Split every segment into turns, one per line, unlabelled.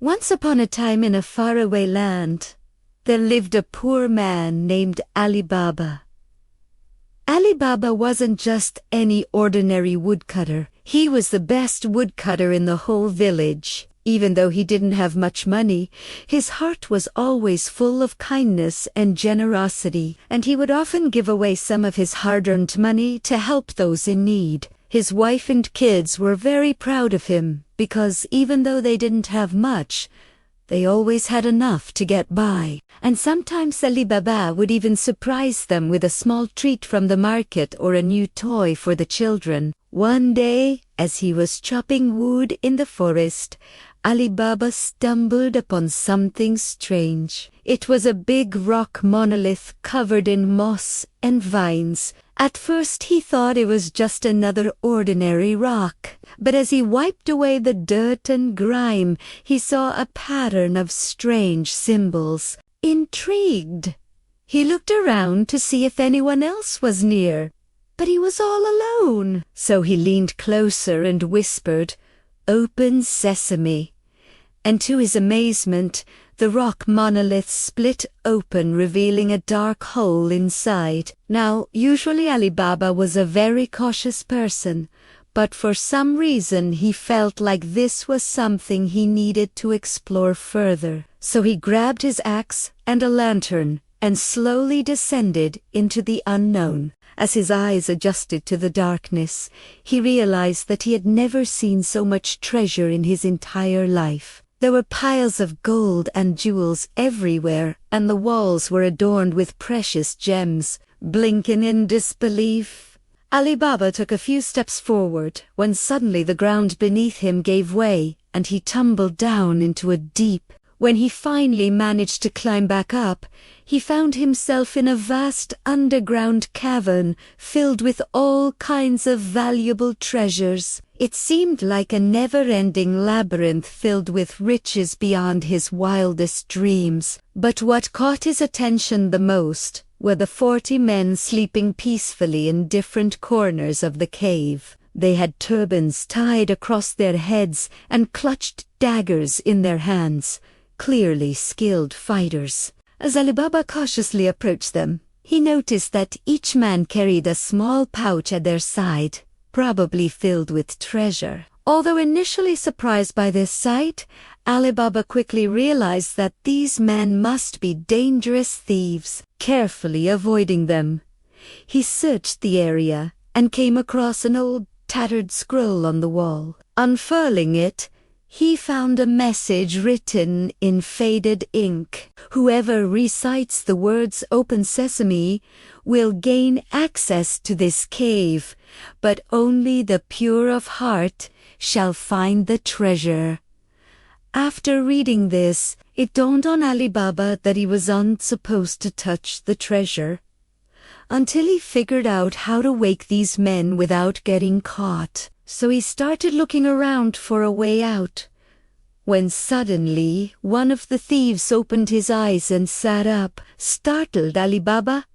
Once upon a time in a faraway land, there lived a poor man named Alibaba. Alibaba wasn't just any ordinary woodcutter. He was the best woodcutter in the whole village. Even though he didn't have much money, his heart was always full of kindness and generosity, and he would often give away some of his hard-earned money to help those in need. His wife and kids were very proud of him, because even though they didn't have much, they always had enough to get by. And sometimes Alibaba would even surprise them with a small treat from the market or a new toy for the children. One day, as he was chopping wood in the forest, Alibaba stumbled upon something strange. It was a big rock monolith covered in moss and vines. At first he thought it was just another ordinary rock, but as he wiped away the dirt and grime, he saw a pattern of strange symbols. Intrigued, he looked around to see if anyone else was near, but he was all alone. So he leaned closer and whispered, "Open Sesame." And to his amazement, the rock monolith split open, revealing a dark hole inside. Now, usually Alibaba was a very cautious person, but for some reason he felt like this was something he needed to explore further. So he grabbed his axe and a lantern and slowly descended into the unknown. As his eyes adjusted to the darkness, he realized that he had never seen so much treasure in his entire life. There were piles of gold and jewels everywhere, and the walls were adorned with precious gems. Blinking in disbelief, Alibaba took a few steps forward, when suddenly the ground beneath him gave way, and he tumbled down into a deep. When he finally managed to climb back up, he found himself in a vast underground cavern filled with all kinds of valuable treasures. It seemed like a never-ending labyrinth filled with riches beyond his wildest dreams. But what caught his attention the most were the 40 men sleeping peacefully in different corners of the cave. They had turbans tied across their heads and clutched daggers in their hands, clearly skilled fighters. As Alibaba cautiously approached them, he noticed that each man carried a small pouch at their side, probably filled with treasure. Although initially surprised by this sight, Alibaba quickly realized that these men must be dangerous thieves. Carefully avoiding them, he searched the area and came across an old tattered scroll on the wall. Unfurling it, he found a message written in faded ink. "Whoever recites the words 'Open Sesame' will gain access to this cave, but only the pure of heart shall find the treasure." After reading this, it dawned on Alibaba that he wasn't supposed to touch the treasure, until he figured out how to wake these men without getting caught. So he started looking around for a way out, when suddenly one of the thieves opened his eyes and sat up. Startled, Alibaba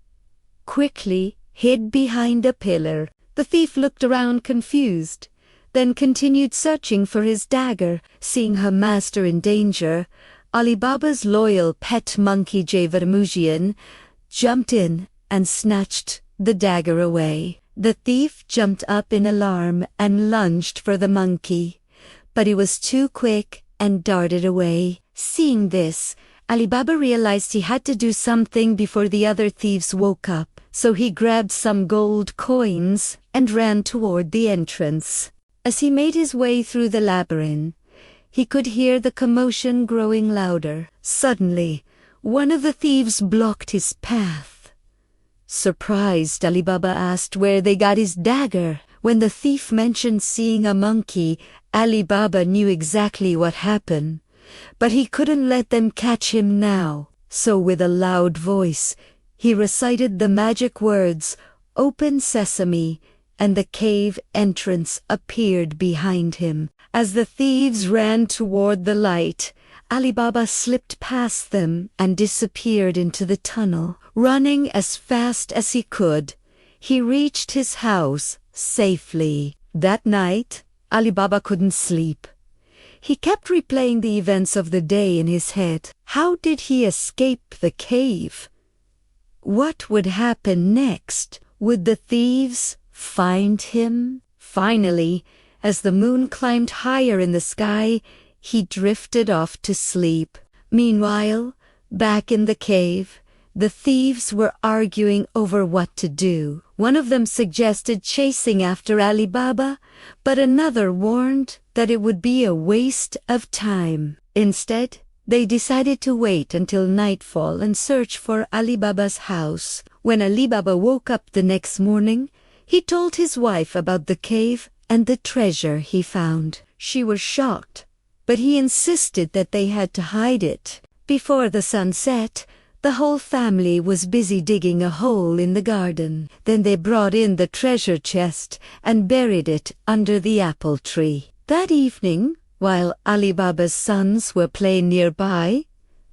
quickly hid behind a pillar. The thief looked around confused, then continued searching for his dagger. Seeing her master in danger, Alibaba's loyal pet monkey Morgiana jumped in and snatched the dagger away. The thief jumped up in alarm and lunged for the monkey, but he was too quick and darted away. Seeing this, Alibaba realized he had to do something before the other thieves woke up, so he grabbed some gold coins and ran toward the entrance. As he made his way through the labyrinth, he could hear the commotion growing louder. Suddenly, one of the thieves blocked his path. Surprised, Alibaba asked where they got his dagger. When the thief mentioned seeing a monkey, Alibaba knew exactly what happened. But he couldn't let them catch him now. So with a loud voice, he recited the magic words, "Open Sesame," and the cave entrance appeared behind him. As the thieves ran toward the light, Alibaba slipped past them and disappeared into the tunnel. Running as fast as he could, he reached his house safely. That night, Alibaba couldn't sleep. He kept replaying the events of the day in his head. How did he escape the cave? What would happen next? Would the thieves find him? Finally, as the moon climbed higher in the sky, he drifted off to sleep. Meanwhile, back in the cave, the thieves were arguing over what to do. One of them suggested chasing after Alibaba, but another warned that it would be a waste of time. Instead, they decided to wait until nightfall and search for Alibaba's house. When Alibaba woke up the next morning, he told his wife about the cave and the treasure he found. She was shocked, but he insisted that they had to hide it. Before the sun set, the whole family was busy digging a hole in the garden. Then they brought in the treasure chest and buried it under the apple tree. That evening, while Alibaba's sons were playing nearby,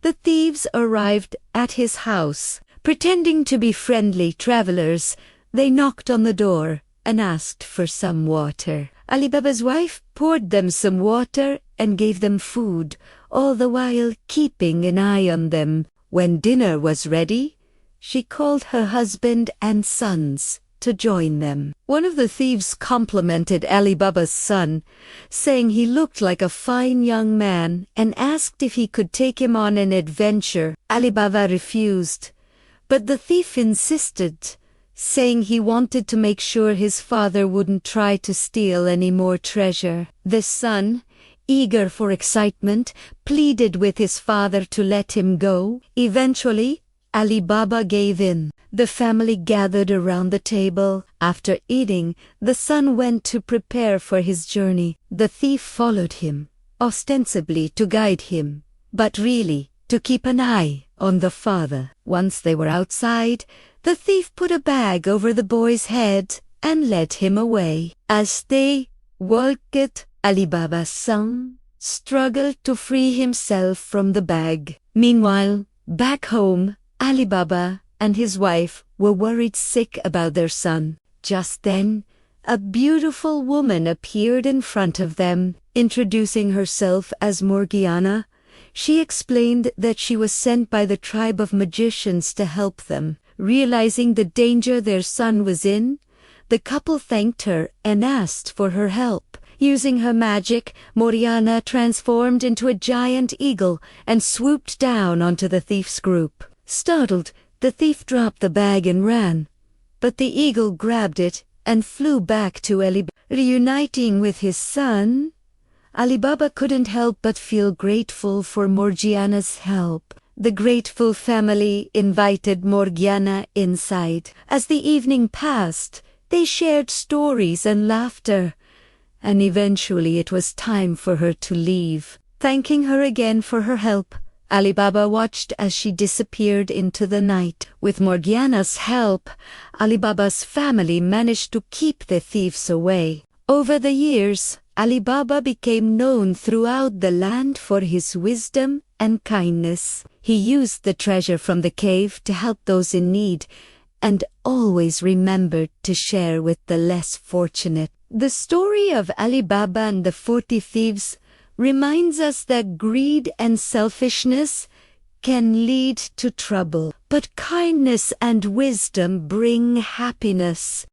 the thieves arrived at his house. Pretending to be friendly travelers, they knocked on the door and asked for some water. Alibaba's wife poured them some water and gave them food, all the while keeping an eye on them. When dinner was ready, she called her husband and sons to join them. One of the thieves complimented Alibaba's son, saying he looked like a fine young man, and asked if he could take him on an adventure. Alibaba refused, but the thief insisted, saying he wanted to make sure his father wouldn't try to steal any more treasure. The son, eager for excitement, pleaded with his father to let him go. Eventually, Alibaba gave in. The family gathered around the table. After eating, the son went to prepare for his journey. The thief followed him, ostensibly to guide him, but really to keep an eye on the father. Once they were outside, the thief put a bag over the boy's head and led him away. As they walked, Alibaba's son struggled to free himself from the bag. Meanwhile, back home, Alibaba and his wife were worried sick about their son. Just then, a beautiful woman appeared in front of them. Introducing herself as Morgiana, she explained that she was sent by the tribe of magicians to help them. Realizing the danger their son was in, the couple thanked her and asked for her help. Using her magic, Morgiana transformed into a giant eagle and swooped down onto the thief's group. Startled, the thief dropped the bag and ran, but the eagle grabbed it and flew back to Alibaba. Reuniting with his son, Alibaba couldn't help but feel grateful for Morgiana's help. The grateful family invited Morgiana inside. As the evening passed, they shared stories and laughter, and eventually it was time for her to leave. Thanking her again for her help, Alibaba watched as she disappeared into the night. With Morgiana's help, Alibaba's family managed to keep the thieves away. Over the years, Alibaba became known throughout the land for his wisdom and kindness. He used the treasure from the cave to help those in need, and always remembered to share with the less fortunate. The story of Alibaba and the 40 Thieves reminds us that greed and selfishness can lead to trouble, but kindness and wisdom bring happiness.